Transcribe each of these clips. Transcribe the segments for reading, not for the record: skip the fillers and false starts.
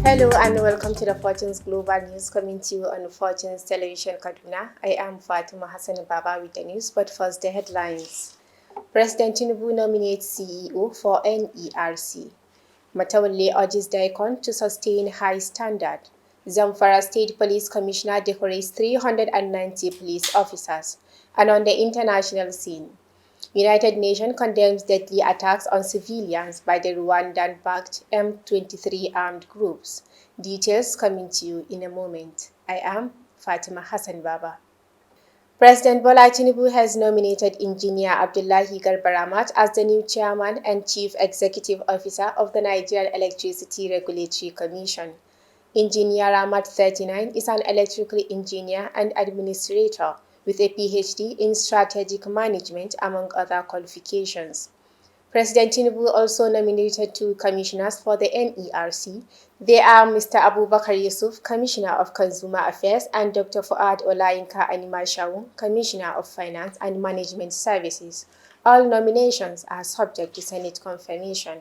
Hello and welcome to the Fortunes Global News coming to you on Fortunes Television Kaduna. I am Fatima Hassan Baba with the news, but first the headlines. President Tinubu nominates CEO for NERC. Matawale urges DICON to sustain high standard. Zamfara State Police Commissioner decorates 390 police officers. And on the international scene, United Nations condemns deadly attacks on civilians by the Rwandan-backed M23 armed groups. Details coming to you in a moment. I am Fatima Hassan Baba. President Bola Tinubu has nominated Engineer Abdullahi Garbaramat as the new chairman and chief executive officer of the Nigerian Electricity Regulatory Commission. Engineer Ramat 39 is an electrical engineer and administrator with a PhD in strategic management, among other qualifications. President Tinubu also nominated two commissioners for the NERC. They are Mr. Abubakar Yusuf, Commissioner of Consumer Affairs, and Dr. Fuad Olayinka Animashawu, Commissioner of Finance and Management Services. All nominations are subject to Senate confirmation.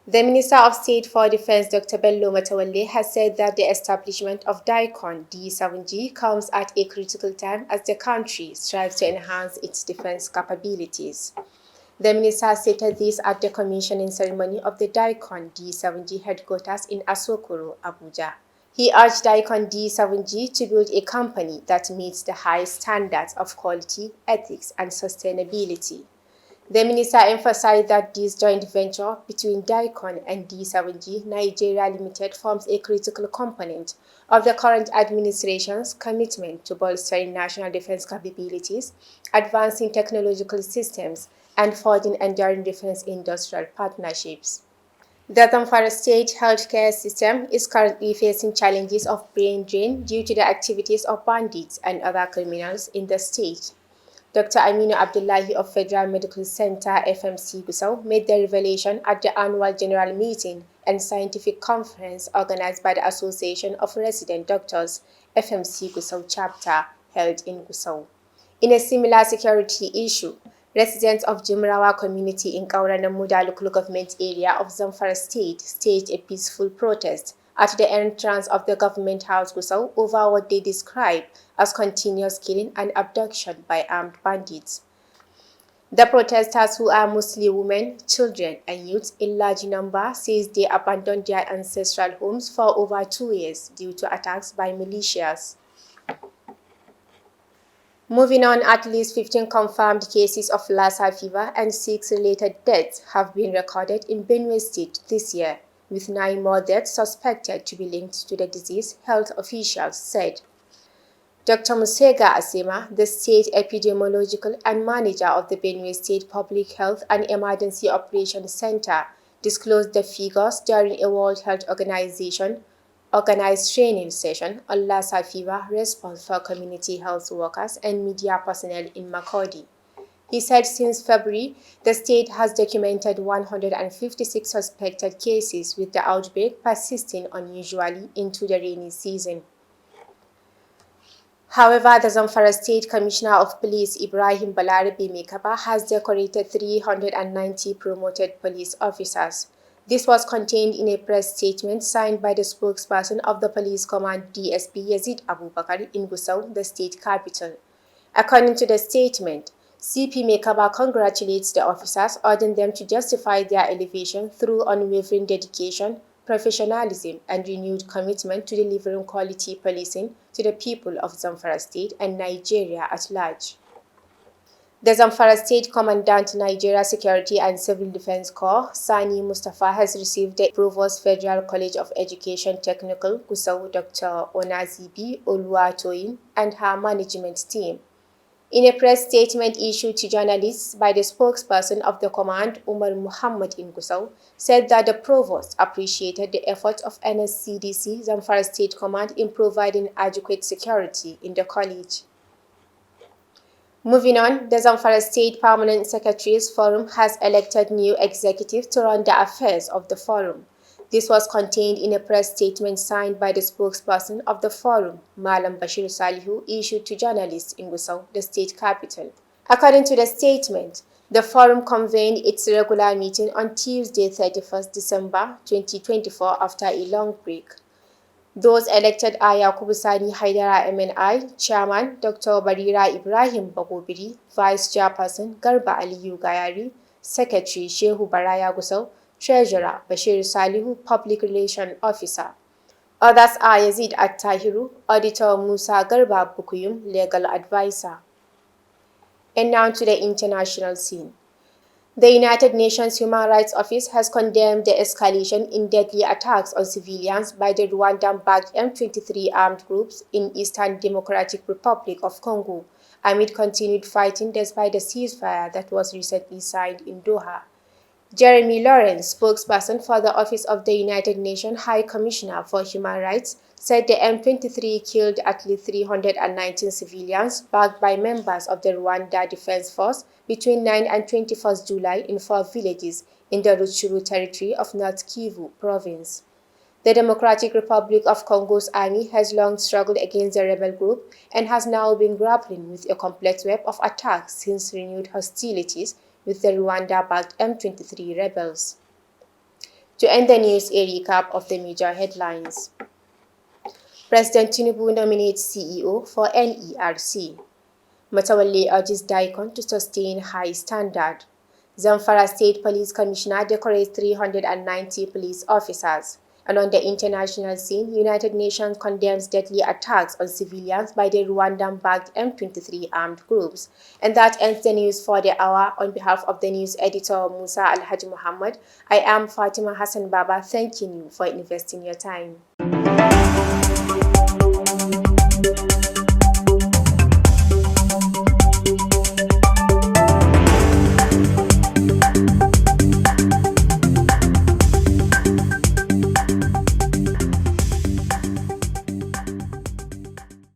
The Minister of State for Defense, Dr. Bello Matawalle, has said that the establishment of DICON D7G comes at a critical time as the country strives to enhance its defense capabilities. The minister stated this at the commissioning ceremony of the DICON D7G headquarters in Asokoro, Abuja. He urged DICON D7G to build a company that meets the highest standards of quality, ethics, and sustainability. The minister emphasized that this joint venture between DICON and D7G Nigeria Limited forms a critical component of the current administration's commitment to bolstering national defense capabilities, advancing technological systems, and forging enduring defense industrial partnerships. The Zamfara State healthcare system is currently facing challenges of brain drain due to the activities of bandits and other criminals in the state. Dr. Aminu Abdullahi of Federal Medical Center FMC Gusau made the revelation at the annual general meeting and scientific conference organized by the Association of Resident Doctors FMC Gusau chapter held in Gusau. In a similar security issue, residents of Jumrawa community in Kauranamuda local government area of Zamfara State staged a peaceful protest at the entrance of the government house Gusau over what they describe as continuous killing and abduction by armed bandits. The protesters, who are mostly women, children, and youths in large number, says they abandoned their ancestral homes for over 2 years due to attacks by militias. Moving on, at least 15 confirmed cases of Lassa fever and 6 related deaths have been recorded in Benue State this year, with 9 more deaths suspected to be linked to the disease, health officials said. Dr. Musega Asema, the state epidemiological and manager of the Benue State Public Health and Emergency Operations Center, disclosed the figures during a World Health Organization organized training session on Lassa fever response for community health workers and media personnel in Makurdi. He said since February, the state has documented 156 suspected cases, with the outbreak persisting unusually into the rainy season. However, the Zamfara State Commissioner of Police Ibrahim Balarabe Mekaba has decorated 390 promoted police officers. This was contained in a press statement signed by the spokesperson of the police command DSP Yazid Abubakar in Gusau, the state capital. According to the statement, CP Mekaba congratulates the officers, urging them to justify their elevation through unwavering dedication, professionalism, and renewed commitment to delivering quality policing to the people of Zamfara State and Nigeria at large. The Zamfara State Commandant, Nigeria Security and Civil Defense Corps, Sani Mustafa, has received the Provost Federal College of Education Technical, Gusau, Dr. Onazibi Oluwatoyin, and her management team. In a press statement issued to journalists by the spokesperson of the command, Umar Muhammad in Gusau, said that the provost appreciated the efforts of NSCDC Zamfara State Command in providing adequate security in the college. Moving on, the Zamfara State Permanent Secretaries Forum has elected new executives to run the affairs of the forum. This was contained in a press statement signed by the spokesperson of the forum, Malam Bashir Salihu, issued to journalists in Gusau, the state capital. According to the statement, The forum convened its regular meeting on Tuesday, 31st December 2024 after a long break. Those elected are Yakubu Sani Haidara MNI, Chairman Dr. Barira Ibrahim Bagobiri, Vice Chairperson Garba Aliyu Gayari, Secretary Shehu Baraya Gusau, Treasurer Bashir Salihu, Public Relations Officer. Others are Yazid Attahiru, Auditor Musa Garba Bukuyum, Legal Advisor. And now to the international scene. The United Nations Human Rights Office has condemned the escalation in deadly attacks on civilians by the Rwandan-backed M23 armed groups in Eastern Democratic Republic of Congo amid continued fighting despite the ceasefire that was recently signed in Doha. Jeremy Lawrence, spokesperson for the Office of the United Nations High Commissioner for Human Rights, said the M23 killed at least 319 civilians backed by members of the Rwanda Defense Force between 9 and 21st July in 4 villages in the Rutshuru territory of North Kivu province. The Democratic Republic of Congo's army has long struggled against the rebel group and has now been grappling with a complex web of attacks since renewed hostilities with the Rwanda-backed M23 rebels. To end the news, a recap of the major headlines. President Tinubu nominates CEO for NERC. Matawalle urges DICON to sustain high standard. Zamfara State Police Commissioner decorates 390 police officers. And on the international scene, United Nations condemns deadly attacks on civilians by the Rwandan-backed M23 armed groups. And that ends the news for the hour. On behalf of the news editor Musa Alhaji Muhammad, I am Fatima Hassan Baba, thanking you for investing your time.